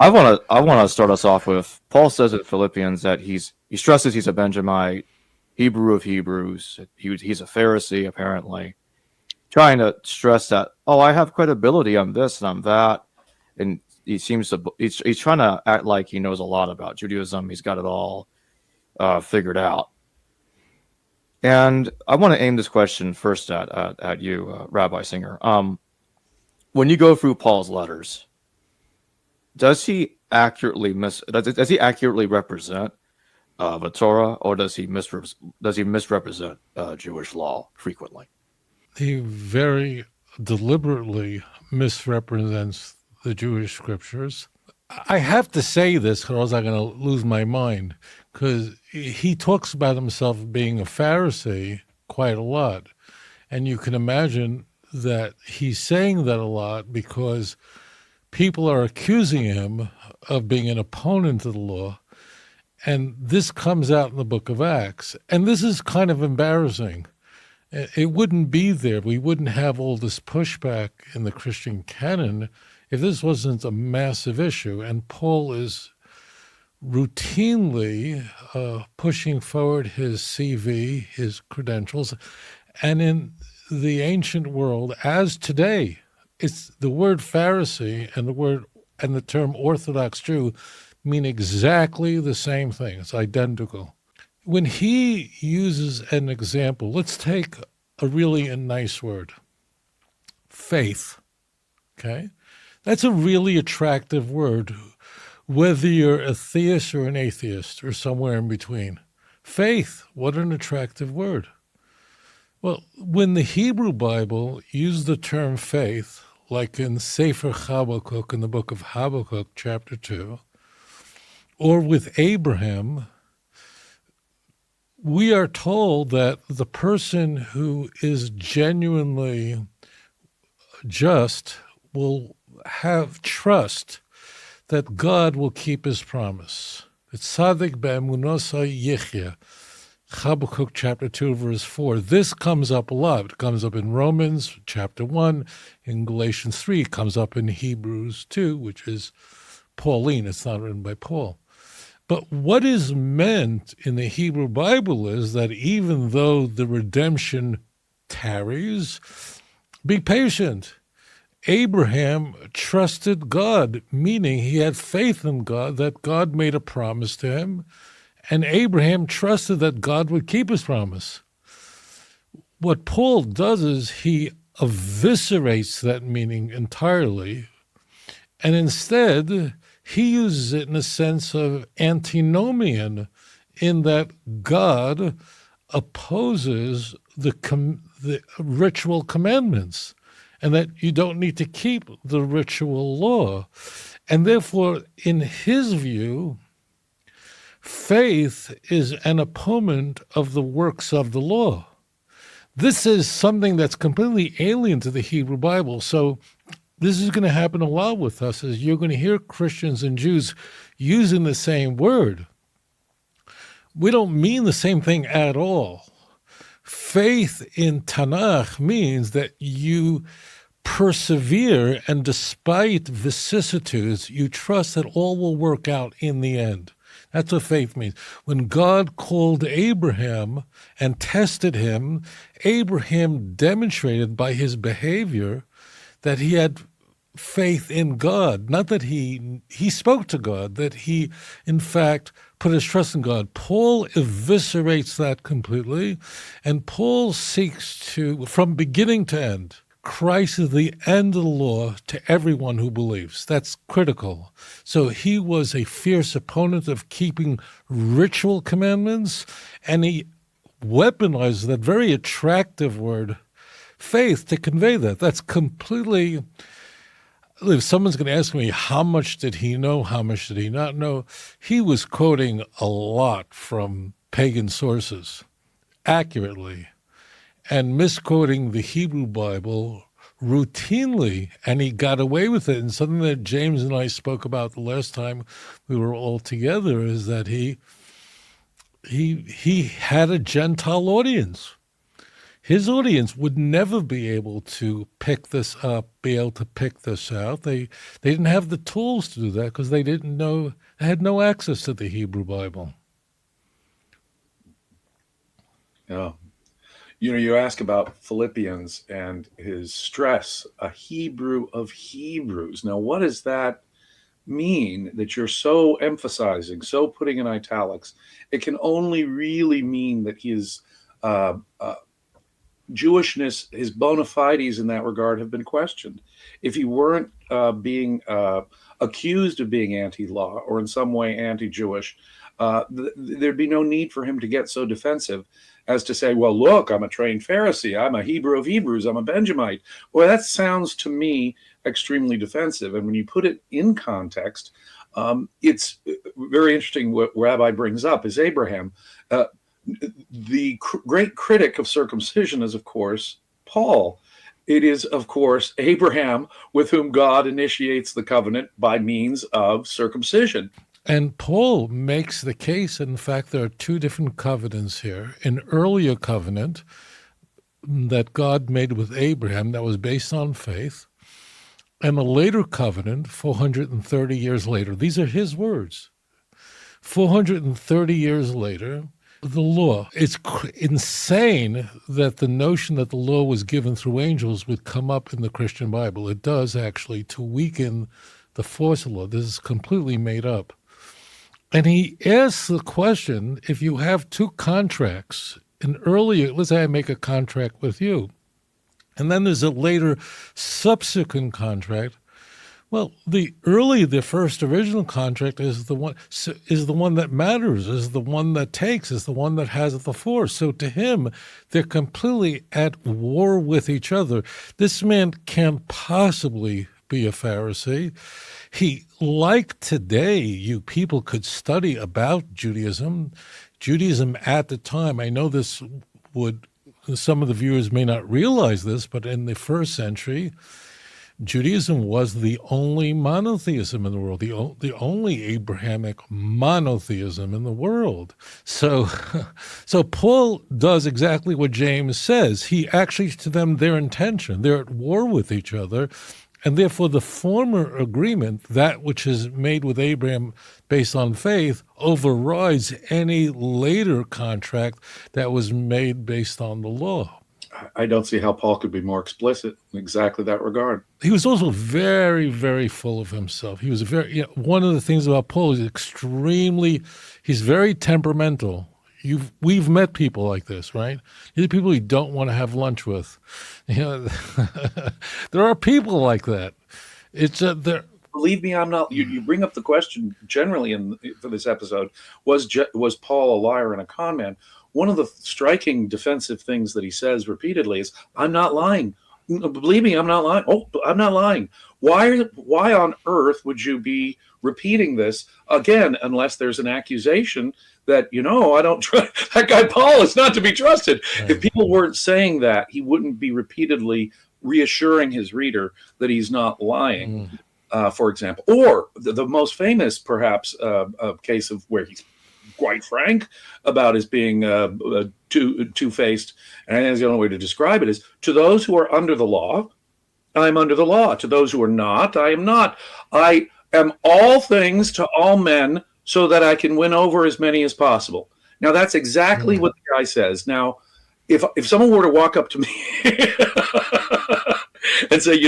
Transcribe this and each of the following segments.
I want to start us off with Paul says in Philippians that he stresses he's a Benjamite, Hebrew of Hebrews. He's a Pharisee apparently, trying to stress that I have credibility on this and on that, and he's trying to act like he knows a lot about Judaism. He's got it all figured out. And I want to aim this question first at you, Rabbi Singer. When you go through Paul's letters, does he accurately represent the Torah, or does he misrepresent Jewish law frequently? He very deliberately misrepresents the Jewish scriptures. I have to say this, or else I'm going to lose my mind, because he talks about himself being a Pharisee quite a lot. And you can imagine that he's saying that a lot because people are accusing him of being an opponent of the law. And this comes out in the book of Acts. And this is kind of embarrassing. It wouldn't be there. We wouldn't have all this pushback in the Christian canon if this wasn't a massive issue. And Paul is routinely pushing forward his CV, his credentials. And in the ancient world, as today, it's the word Pharisee and the term Orthodox Jew mean exactly the same thing. It's identical. When he uses an example, let's take a really nice word, faith, okay? That's a really attractive word, whether you're a theist or an atheist or somewhere in between. Faith, what an attractive word. Well, when the Hebrew Bible used the term faith, like in Sefer Habakkuk, in the book of Habakkuk, chapter 2, or with Abraham, we are told that the person who is genuinely just will have trust that God will keep his promise. It's Tzaddik be'emunosa yichya. Habakkuk chapter 2, verse 4. This comes up a lot. It comes up in Romans chapter 1, in Galatians 3. It comes up in Hebrews 2, which is Pauline. It's not written by Paul. But what is meant in the Hebrew Bible is that even though the redemption tarries, be patient. Abraham trusted God, meaning he had faith in God, that God made a promise to him, and Abraham trusted that God would keep his promise. What Paul does is he eviscerates that meaning entirely, and instead he uses it in a sense of antinomian, in that God opposes the ritual commandments, and that you don't need to keep the ritual law. And therefore, in his view, faith is an opponent of the works of the law. This is something that's completely alien to the Hebrew Bible. So this is going to happen a lot with us, is you're going to hear Christians and Jews using the same word. We don't mean the same thing at all. Faith in Tanakh means that you persevere, and despite vicissitudes, you trust that all will work out in the end. That's what faith means. When God called Abraham and tested him, Abraham demonstrated by his behavior that he had faith in God. Not that he spoke to God, that he, in fact, put his trust in God. Paul eviscerates that completely, and Paul seeks to, from beginning to end, Christ is the end of the law to everyone who believes. That's critical. So he was a fierce opponent of keeping ritual commandments, and he weaponized that very attractive word, faith, to convey that. That's completely... If someone's going to ask me, how much did he know, how much did he not know, he was quoting a lot from pagan sources, accurately, and misquoting the Hebrew Bible routinely, and he got away with it. And something that James and I spoke about the last time we were all together is that he had a Gentile audience. His audience would never be able to pick this up, be able to pick this out. They didn't have the tools to do that because they didn't know, they had no access to the Hebrew Bible. Yeah. You ask about Philippians and his stress, a Hebrew of Hebrews. Now, what does that mean that you're so emphasizing, so putting in italics? It can only really mean that his Jewishness, his bona fides in that regard have been questioned. If he weren't being accused of being anti-law or in some way anti-Jewish, there'd be no need for him to get so defensive as to say, well, look, I'm a trained Pharisee, I'm a Hebrew of Hebrews, I'm a Benjamite. Well, that sounds to me extremely defensive. And when you put it in context, it's very interesting. What Rabbi brings up is Abraham. The great critic of circumcision is, of course, Paul. It is, of course, Abraham with whom God initiates the covenant by means of circumcision. And Paul makes the case, in fact, there are two different covenants here. An earlier covenant that God made with Abraham that was based on faith, and a later covenant 430 years later. These are his words. 430 years later, the law. It's insane that the notion that the law was given through angels would come up in the Christian Bible. It does, actually, to weaken the force of law. This is completely made up. And he asks the question, if you have two contracts, an earlier, let's say I make a contract with you, and then there's a later subsequent contract. Well, the first original contract is the one that matters, is the one that takes, is the one that has the force. So to him, they're completely at war with each other. This man can't possibly be a Pharisee. He, like today, you people could study about Judaism. Judaism at the time, I know this would, some of the viewers may not realize this, but in the first century, Judaism was the only monotheism in the world, the only Abrahamic monotheism in the world. So Paul does exactly what James says. He actually, to them, their intention, they're at war with each other. And therefore, the former agreement, that which is made with Abraham based on faith, overrides any later contract that was made based on the law. I don't see how Paul could be more explicit in exactly that regard. He was also very, very full of himself. He was one of the things about Paul is he's very temperamental. We've met people like this, right? These are people you don't want to have lunch with. There are people like that. Believe me, I'm not. You bring up the question generally for this episode: was Paul a liar and a con man? One of the striking defensive things that he says repeatedly is, "I'm not lying. Believe me, I'm not lying. Oh, I'm not lying. Why on earth would you be repeating this again unless there's an accusation that, I don't trust that guy Paul is not to be trusted." Right. If people weren't saying that, he wouldn't be repeatedly reassuring his reader that he's not lying, for example. Or the most famous, perhaps, case of where he's quite frank about his being two-faced, and I think the only way to describe it is, to those who are under the law, I'm under the law. To those who are not, I am not. I am all things to all men so that I can win over as many as possible. Now, that's exactly what the guy says. Now, if someone were to walk up to me and say,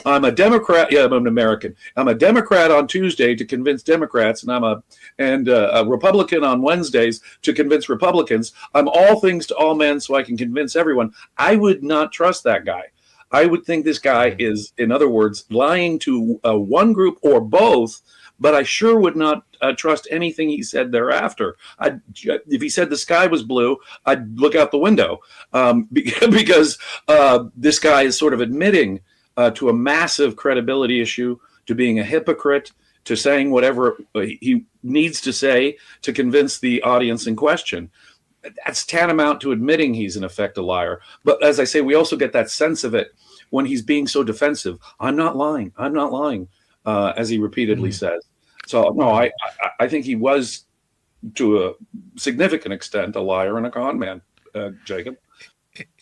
I'm a Democrat. Yeah, I'm an American. I'm a Democrat on Tuesday to convince Democrats, and I'm a Republican on Wednesdays to convince Republicans. I'm all things to all men so I can convince everyone. I would not trust that guy. I would think this guy is, in other words, lying to one group or both, but I sure would not trust anything he said thereafter. If he said the sky was blue, I'd look out the window because this guy is sort of admitting to a massive credibility issue, to being a hypocrite, to saying whatever he needs to say to convince the audience in question. That's tantamount to admitting he's in effect a liar. But as I say, we also get that sense of it when he's being so defensive. I'm not lying, as he repeatedly says. So, no, I think he was, to a significant extent, a liar and a con man, Jacob.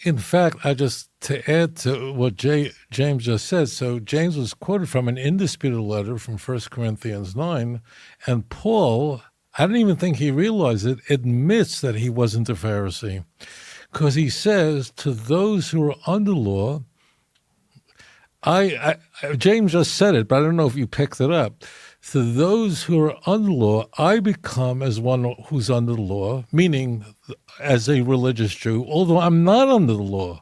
In fact, to add to what James just said, so James was quoted from an indisputable letter from 1 Corinthians 9, and Paul, I don't even think he realized it, admits that he wasn't a Pharisee, because he says to those who are under law, James just said it, but I don't know if you picked it up. To those who are under law, I become as one who's under the law, meaning as a religious Jew, although I'm not under the law.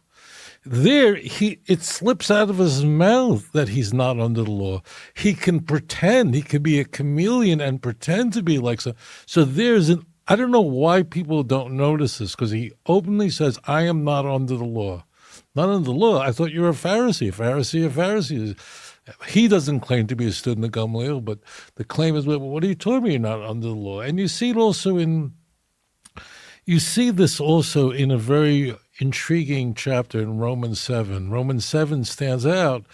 There, it slips out of his mouth that he's not under the law. He can pretend, he could be a chameleon and pretend to be like so. So I don't know why people don't notice this, because he openly says, I am not under the law. Not under the law. I thought you were a Pharisee. He doesn't claim to be a student of Gamaliel, but the claim is, well, what are you talking about? You're not under the law. And you see this also in a very intriguing chapter in Romans 7. Romans 7 stands out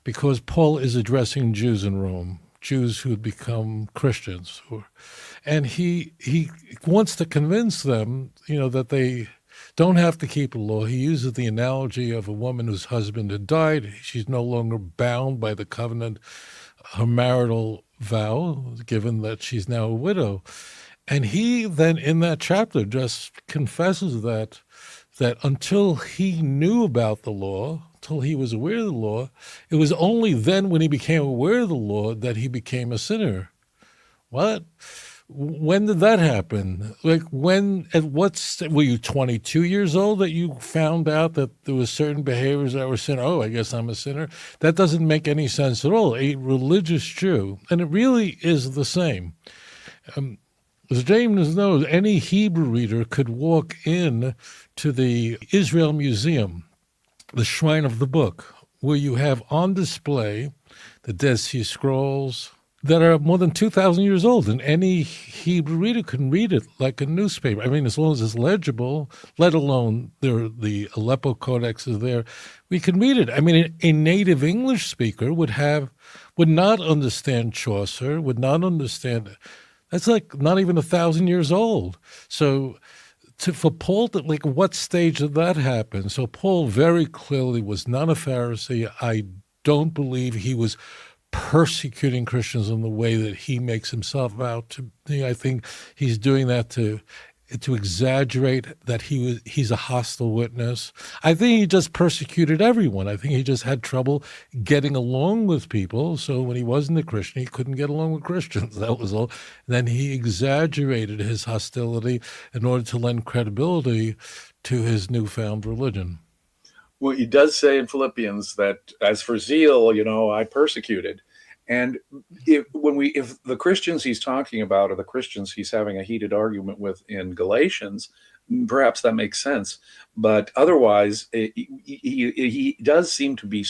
because Paul is addressing Jews in Rome, Jews who had become Christians. And he wants to convince them, that they don't have to keep the law. He uses the analogy of a woman whose husband had died. She's no longer bound by the covenant, her marital vow, given that she's now a widow. And he then in that chapter just confesses that until he knew about the law, until he was aware of the law, it was only then when he became aware of the law that he became a sinner. What? When did that happen? Like were you 22 years old that you found out that there were certain behaviors that were sin? Oh, I guess I'm a sinner. That doesn't make any sense at all. A religious Jew, and it really is the same. As James knows, any Hebrew reader could walk in to the Israel Museum, the Shrine of the Book, where you have on display the Dead Sea Scrolls, that are more than 2,000 years old, and any Hebrew reader can read it like a newspaper. I mean, as long as it's legible, let alone the Aleppo Codex is there, we can read it. I mean, a native English speaker would not understand Chaucer, would not understand. That's like not even 1,000 years old. So for Paul, what stage did that happen? So Paul very clearly was not a Pharisee. I don't believe he was persecuting Christians in the way that he makes himself out to be. I think he's doing that to exaggerate that he's a hostile witness. I think he just persecuted everyone. I think he just had trouble getting along with people. So when he wasn't a Christian, he couldn't get along with Christians. That was all. And then he exaggerated his hostility in order to lend credibility to his newfound religion. Well, he does say in Philippians that as for zeal, I persecuted. And if the Christians he's talking about are the Christians he's having a heated argument with in Galatians, perhaps that makes sense. But otherwise, he does seem to be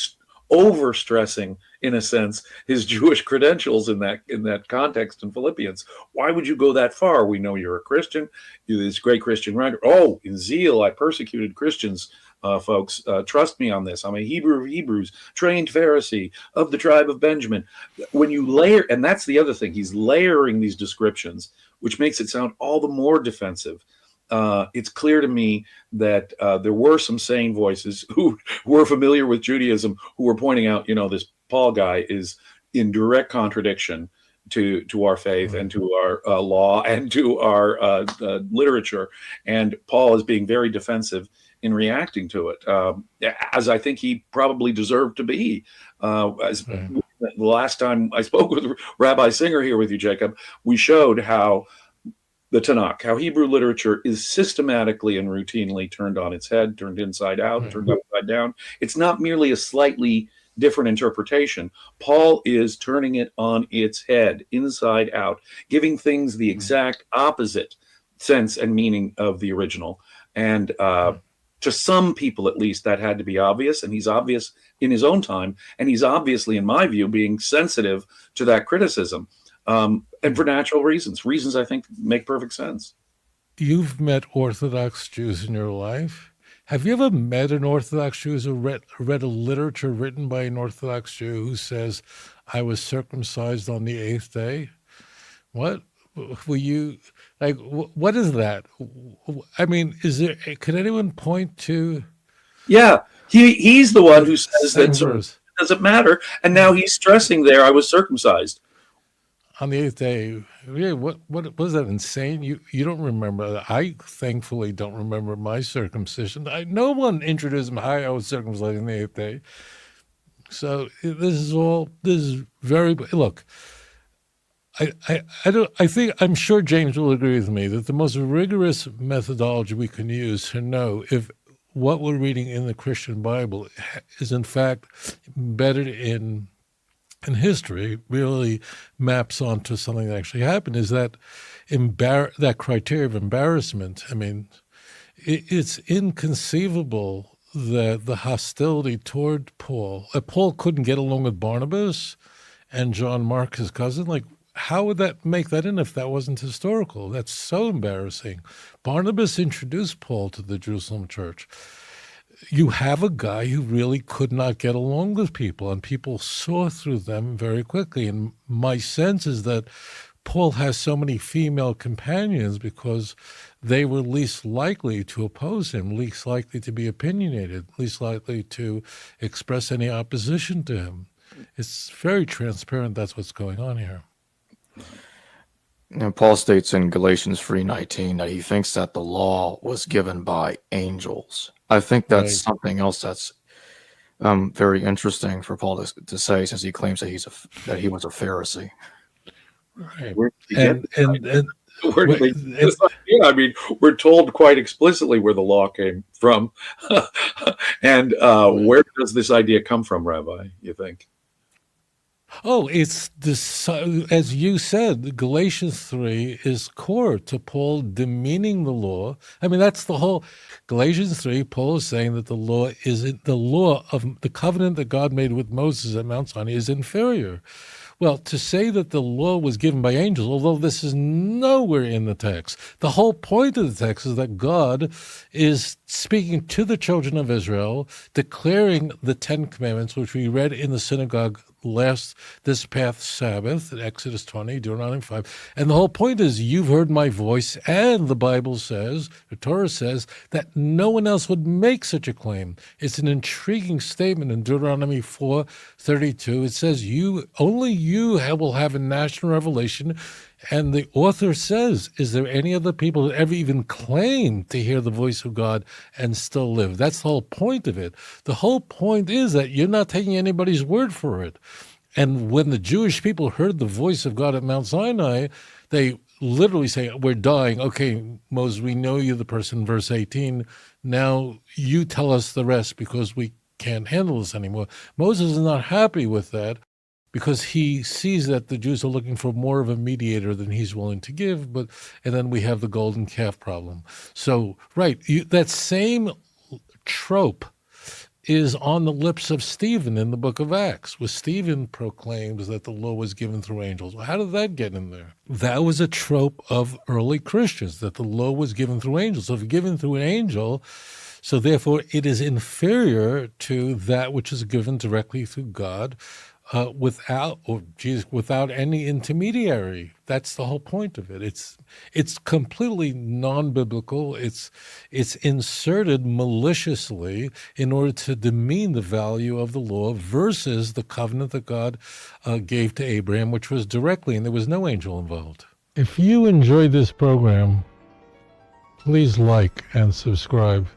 over-stressing, in a sense, his Jewish credentials in that context in Philippians. Why would you go that far? We know you're a Christian. You're this great Christian writer. Oh, in zeal, I persecuted Christians. Folks, trust me on this. I'm a Hebrew of Hebrews, trained Pharisee of the tribe of Benjamin. When you layer, and that's the other thing, he's layering these descriptions, which makes it sound all the more defensive. It's clear to me that there were some sane voices who were familiar with Judaism who were pointing out, this Paul guy is in direct contradiction to our faith and to our law and to our literature. And Paul is being very defensive in reacting to it, as I think he probably deserved to be. The last time I spoke with Rabbi Singer here with you, Jacob, we showed how the Tanakh, how Hebrew literature is systematically and routinely turned on its head, turned inside out, turned upside down. It's not merely a slightly different interpretation. Paul is turning it on its head, inside out, giving things the exact opposite sense and meaning of the original. And to some people, at least, that had to be obvious, and he's obvious in his own time, and he's obviously, in my view, being sensitive to that criticism, and for natural reasons I think make perfect sense. You've met Orthodox Jews in your life. Have you ever met an Orthodox Jew who read a literature written by an Orthodox Jew who says, I was circumcised on the 8th day? What? Were you like, what is that? I mean, could anyone point to? Yeah, he's the one who says that verse? It doesn't matter. And now he's stressing there, I was circumcised. On the 8th day, yeah, what was that insane? You don't remember. I thankfully don't remember my circumcision. No one introduced me. I was circumcised on the 8th day. So this is very, look, I'm sure James will agree with me that the most rigorous methodology we can use to know if what we're reading in the Christian Bible is in fact embedded in history, really maps onto something that actually happened, is that that criteria of embarrassment. I mean, it's inconceivable that the hostility toward Paul couldn't get along with Barnabas and John Mark, his cousin. Like, how would that make that in if that wasn't historical? That's so embarrassing. Barnabas introduced Paul to the Jerusalem church. You have a guy who really could not get along with people, and people saw through them very quickly. And my sense is that Paul has so many female companions because they were least likely to oppose him, least likely to be opinionated, least likely to express any opposition to him. It's very transparent that's what's going on here. And Paul states in Galatians 3:19 that he thinks that the law was given by angels. I think that's something else that's very interesting for Paul to say, since he claims that he was a Pharisee. Right. Where did they get this idea? I mean, we're told quite explicitly where the law came from. And where does this idea come from, Rabbi, you think? Oh, it's this, as you said, Galatians 3 is core to Paul demeaning the law. I mean, that's the whole Galatians 3. Paul is saying that the law of the covenant that God made with Moses at Mount Sinai is inferior. Well, to say that the law was given by angels, although this is nowhere in the text, the whole point of the text is that God is speaking to the children of Israel, declaring the 10 Commandments, which we read in the synagogue this past Sabbath, Exodus 20, Deuteronomy 5. And the whole point is, you've heard my voice, and the Bible says, the Torah says, that no one else would make such a claim. It's an intriguing statement in Deuteronomy 4:32. It says, only you will have a national revelation. And the author says, is there any other people that ever even claim to hear the voice of God and still live? That's the whole point of it. The whole point is that you're not taking anybody's word for it. And when the Jewish people heard the voice of God at Mount Sinai, they literally say, we're dying. Okay, Moses, we know you're the person, verse 18. Now you tell us the rest because we can't handle this anymore. Moses is not happy with that, because he sees that the Jews are looking for more of a mediator than he's willing to give. And then we have the golden calf problem. So, that same trope is on the lips of Stephen in the book of Acts, where Stephen proclaims that the law was given through angels. Well, how did that get in there? That was a trope of early Christians, that the law was given through angels. So if given through an angel, so therefore it is inferior to that which is given directly through God, without any intermediary. That's the whole point of it. It's completely non-biblical. It's inserted maliciously in order to demean the value of the law versus the covenant that God gave to Abraham, which was directly, and there was no angel involved. If you enjoyed this program, please like and subscribe.